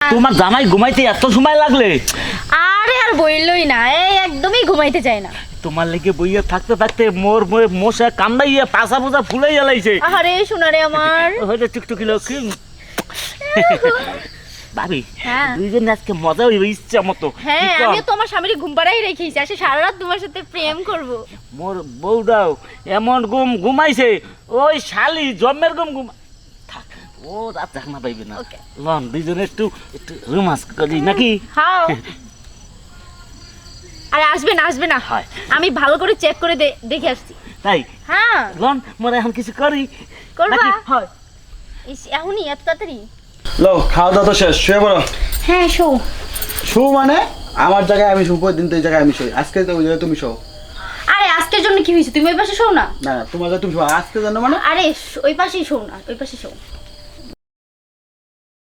তোমার জামাই ঘুমাইতে এত সময় লাগলে? আরে আর বইলই না, এই একদমই ঘুমাইতে চায় না। তোমার লেগে বইয়া থাকতে থাকতে মোর মশা কামড়াইয়া পাছা পোছা ফুলাই জ্বালাইছে। আরে সোনারে আমার হয়তো টুকটুকি লোক ভাবি, হ্যাঁ দুইজন আজকে মজা হইবে ইচ্ছা মতো। হ্যাঁ, আমি তো আমার স্বামীর ঘুম পাড়াই রেখেছি, আসে সারা রাত তোমার সাথে প্রেম করব। মোর বউটাও এমন ঘুমাইছে, ওই শালি জন্মের ঘুমা থাক, ও রাত জাগনা পাইবে না। লন দুইজনে একটু একটু রোমান্স করি নাকি? হ্যাঁ আরে আসবে না আসবে না, হয় আমি ভালো করে চেক করে দেখে আসছি। তাই? হ্যাঁ লন মোর এখন কিছু করি করবা? নাকি? হয় এখনই এত তাড়াতাড়ি? লো খাওয়া দাওয়া তো শেষ, শুয়ে পড়ো। হ্যাঁ শো। শু মানে আমার জায়গায় আমি শু, দিন তো এই জায়গায় আমি শুই, আজকে তো ওই জায়গায় তুমি শো। আরে আজকের জন্য কি হয়েছে, তুমি ওই পাশে শো না। না না, তোমার জায়গায় তুমি শো, আজকে জানো মানে? আরে ওই পাশেই শো না, ওই পাশে শো।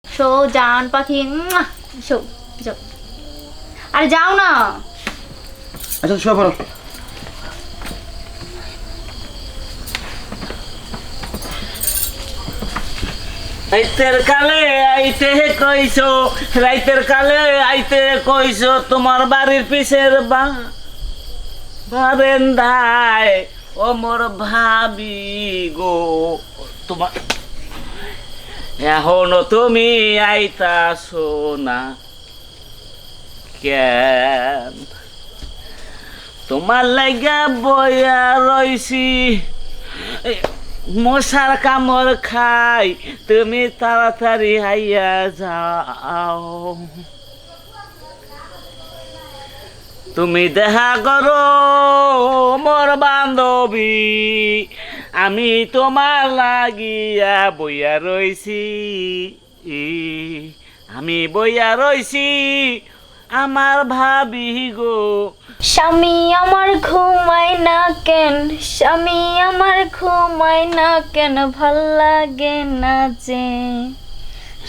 শো জান পাখি, শো যাও। আরে যাও না। আচ্ছা শুয়ে পড়ো। রাইতের কালে আইতে কইছো, রাইতের কালে আইতে কইছো, তোমার বাড়ির পিছের বারেন্দায় ও মোর ভাবি গো, তোমার এখনো তুমি আইতাছো না কেন? তোমার লাগা বইয়া রইছি, মশার কামড় খাই, তুমি তাড়াতাড়ি আইয়া যাও। তুমি দেখা করো মোর বান্ধবী, আমি তোমার লাগিয়া বইয়া রইছি, আমি বইয়া রইছি আমার ভাবি গো। স্বামী আমার ঘুমায় না কেন, স্বামী আমার ঘুমায় না কেন, ভাল লাগে না যে,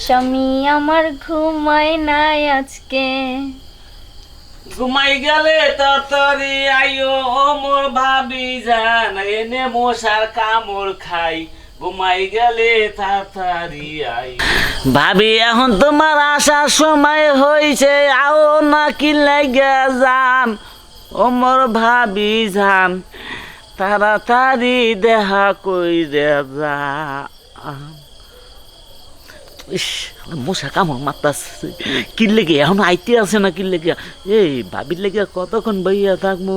স্বামী আমার ঘুমায় না আজকে। ঘুমাই গেলে তাড়াতাড়ি আইও ও মোর ভাবি জান, এনে মশার কামড় খাই, ঘুমাই গেলে তাড়াতাড়ি আই। ভাবি এখন তোমার আসার সময় হয়েছে, আও না কি লাগা যান ও মোর ভাবি জান, তাড়াতাড়ি দেখা কইরে যা। ইস মশা কামড় মারতাছে, কি লেগে এখন আইতে আছে না? কি লেগে এই ভাবির লেগে কতক্ষণ বইয়া থাকবো?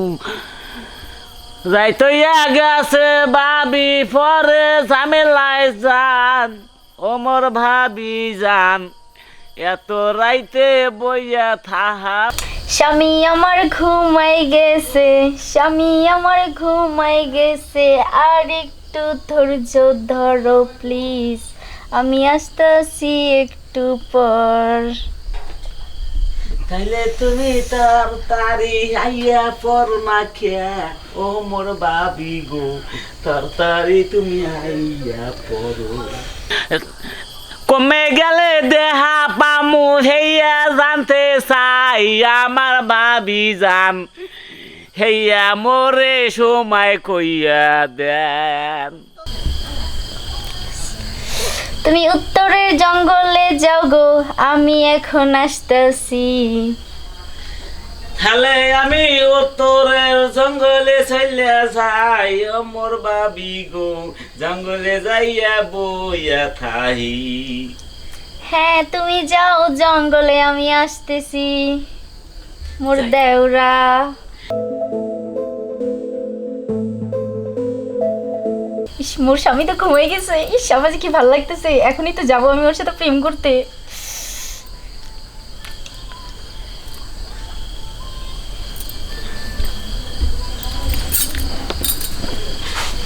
যাইতইয়া গেছে ভাবি, পরে ঝামেলায় যান ও মোর ভাবি যান, এত রাইতে বইয়া থাহা। স্বামী আমার ঘুমাই গেছে, স্বামী আমার ঘুমাই গেছে, আর একটু ধৈর্য ধরো প্লিজ, আমি আসতেছি একটু পর। তাইলে তুমি তাড়াতাড়ি আইয়া পর না খেয়া ও মোর ভাবি গো, তাড়াতাড়ি তুমি আইয়া পড়ো। কমে গেলে দেহা পামু হেইয়া জানতে চাই আমার ভাবি জান, হেইয়া মোরে সময় কইয়া দেন। তুমি উত্তরের জঙ্গলে যাও গো, আমি এখন আসতেছি। তাহলে আমি উত্তরের জঙ্গলে চলে যাই ও মোর ভাবি গো, জঙ্গলে যাইয়া বইয়া থাই। হ্যাঁ তুমি যাও জঙ্গলে, আমি আসতেছি মোর দেওরা। ইস মোর স্বামী তো ঘুমিয়ে গেছে, ইস আমার যে কি ভালো লাগতেছে, এখনই তো যাবো আমি ওর সাথে প্রেম করতে।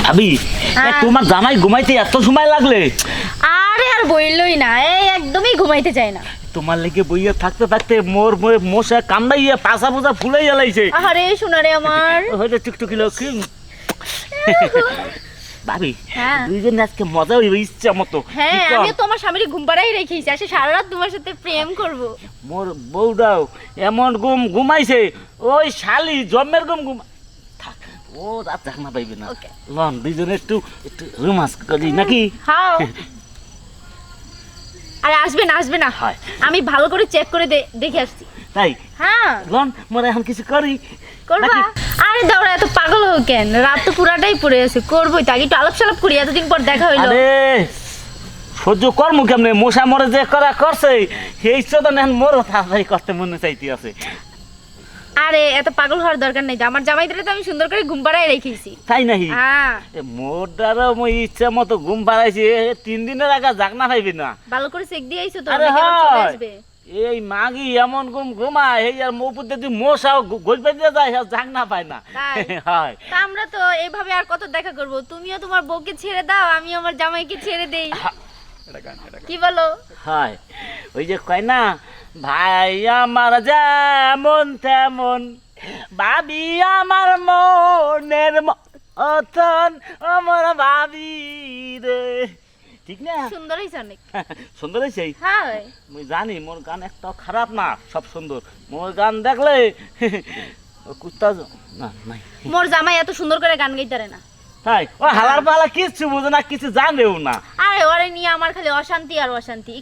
ভাবি তোমার জামাই ঘুমাইতে এত সময় লাগলে? আরে আর বইলই না, এই একদমই ঘুমাইতে চায় না। তোমার লেগে বইয়া থাকতে থাকতে মোর মশা কামড়াইয়া পাছা পোছা ফুলাই জ্বালাইছে। আরে সোনারে আমার হয়তো টুকটুকি লোক ভাবি, হ্যাঁ দুইজন আজকে মজা হইবে ইচ্ছা মতো। হ্যাঁ, আমি তো আমার স্বামীর ঘুম পাড়াই রেখেছি, আসে সারা রাত তোমার সাথে প্রেম করব। মোর বউটাও এমন ঘুমাইছে, ওই শালি জন্মের ঘুমা থাক, ও রাত জাগনা পাইবে না। লন দুইজনে একটু একটু রোমান্স করি নাকি? হ্যাঁ আরে আসবে না আসবে না, হয়। আমি ভালো করে চেক করে দেখে আসছি। তাই হ্যাঁ লন মোরা এখন কিছু করি করবা? নাকি? আরে দাওরা এত পাগল হও কেন? রাত তো পুরাটাই পড়ে আছে, করবোই তো, আগে একটু আলাপ সালাপ করি, এতদিন পর দেখা হইলো। আরে সহ্য কর্ম কেমনে, মশা মরে যে করা করছে সেই তো এখন মোরও তাড়াতাড়ি করতে মনে চাইতে আছে। আরে এত পাগল হওয়ার দরকার নেই তো, আমার জামাইদের তো আমি সুন্দর করে ঘুম পাড়ায় রেখেছি। তাই নাকি? হ্যাঁ মোর দ্বারা মই ইচ্ছা মতো ঘুম পাড়াইছি, 3 দিনের আগে জাগ না পাইবি না। ভালো করে চেক দিয়ে আইছো তো, আরে নাকি আবার চলে হয়। আসবে? এই মাগি এমন ঘুমায় এই আর মৌ পুতে তুই মশাও গলবে দিয়ে যায় জাগ না পায় না। তাই? হয় তা আমরা তো এইভাবে আর কত দেখা করব, তুমিও তোমার বউকে ছেড়ে দাও, আমি আমার জামাইকে ছেড়ে দেই, কি বলো? হয় ওই যে কয় না, ভাই আমার যেমন তেমন, ভাবি আমার মনের মতন, আমার ভাবি রে, ঠিক না? সুন্দর হইছে অনেক। সুন্দর হয়েছে। হ্যাঁ আমি জানি মোর গান একটা খারাপ না, সব সুন্দর। মোর গান দেখলে কুত্তা না নাই। মোর জামাই এত সুন্দর করে গান গাইতে পারে না। তাই ও হালার পালা কিছু বোঝে না, কিছু জানেও না। আরে ওরে নিয়ে আমার খালি অশান্তি আর অশান্তি।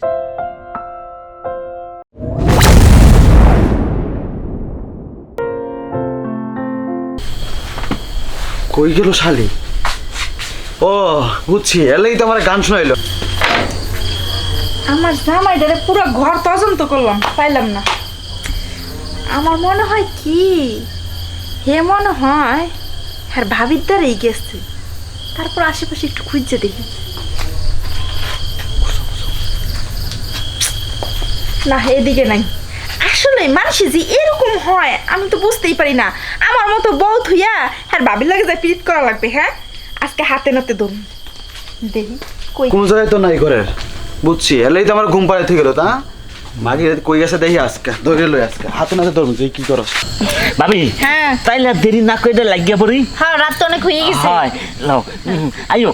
কই গেল শালি? ও বুঝছি, এলেই তো আমার গান শোনাইলো। আমার জামাইটারে পুরো ঘর তদন্ত করলাম, পাইলাম না। আমার মনে হয় কি, হে মনে হয় হ্যাঁ ভাবির দ্বারাই গেছে। তারপর আশেপাশে একটু খুঁজছে দেখি, না এদিকে নাই। আসলে মানুষ যে এরকম হয় আমি তো বুঝতেই পারি না। আমার মতো বউ থুইয়া হ্যাঁ ভাবির লাগে যায় পিরিত করা লাগবে। হ্যাঁ আজকে হাতে নাতে ধরুন দেখি কই। কোন জায়গায় তো নাই করে, বুঝছি, এলেই তো আমার ঘুম পাড়াইতে গেল। তা মাগি কই গেছে দেখি, আজকে ধরে লই, আজকে হাতে নাতে ধরুন তুই কি করস। ভাবি হ্যাঁ তাইলে আর দেরি না করে লাগিয়া পড়ি। হ্যাঁ রাত তো অনেক হয়ে গেছে। হয় লাও আইও।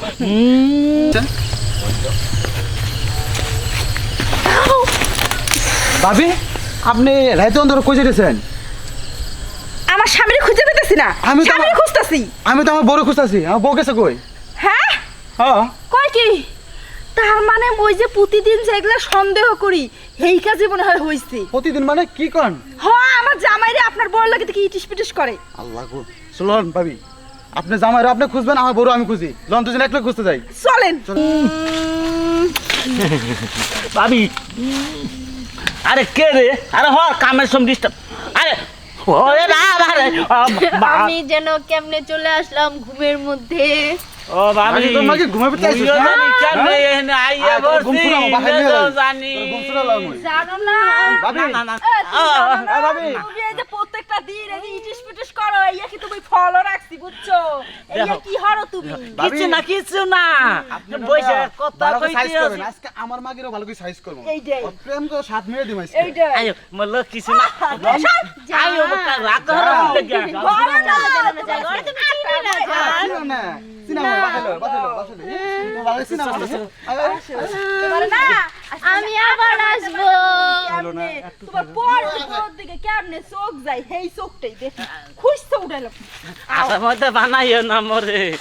ভাবি আপনি রাইতে অন্তর কই যেতেছেন? আমার স্বামীরে খুঁজে পেতেছি না, আমি তো স্বামীরে খুঁজতাছি। আমি তো আমার বড় খুঁজতেছি, আমার বউ গেছে কই? হ্যাঁ হ্যাঁ কয় কি? তার মানে ওই যে প্রতিদিন যেগুলা সন্দেহ করি এই কাজে মনে হয় হইছে। প্রতিদিন মানে কি কন? হ্যাঁ আমার জামাইরে আপনার বড় লাগে দেখি ইটিস পিটিস করে। আল্লাহ গো, চলুন ভাবি, আপনি জামাইরে আপনি খুঁজবেন, আমার বড় আমি খুঁজি, জন দুজন একলা খুঁজতে যাই। চলেন। ভাবি আরে কে রে? আরে হ কামের সঙ্গে ডিস্টার্ব। আরে ওরে না আরে আমি যেন কেমনে চলে আসলাম ঘুমের মধ্যে। ও ভাবি মাগি, তোর মাগি ঘুমাবে তো আইছিস, মুইও না? জানি কেমনে হ্যাঁ? এখানে আইয়া আয়, তোর ঘুম বসছি, ফুরাবো, বাসায় নিয়ে নিজেও যাই। জানি। তোর ঘুম ফুরালাম আমি। জানো না ভাবি, না, না, এ, তুমি জানো না? ভাবি। তুমি এই যে প্রত্যেকটা দিন এই যে ইটিস পিটিস করো, এইয়া কি তুমি ফলো রাখছি বুঝছো? এইয়া দেখো। কি হরো তুমি? ভাবি। কিছু না কিছু না, বসে কথা ভালো করে কইতে size করবেন, আছি। আজকে আমার মাগিরও ভালো করে সাইজ করবো। এইটাই। ওর প্রেম করে 7 মিনিট দিম আজকে। এইটা আইও বললো কিছু না। যা। আইও বকা রাগ করো বললে কি? ঘরে না, ঘরে তুমি চিনি না, যা। চিনো না, চিনো না, বাসায় লও, বাসায় লও, বাসায় লও। তুমি ভালো চিনো আমাকে, হ্যাঁ? আয়, আয়, আয়। তোমারে না আমি আবার আসবো। কেমনে তোমার পর দিকে কেমনে চোখ যায়, সেই চোখটাই দেখি খুঁজতে উঠাইলাম। আসার মধ্যে বানাইও না মরে।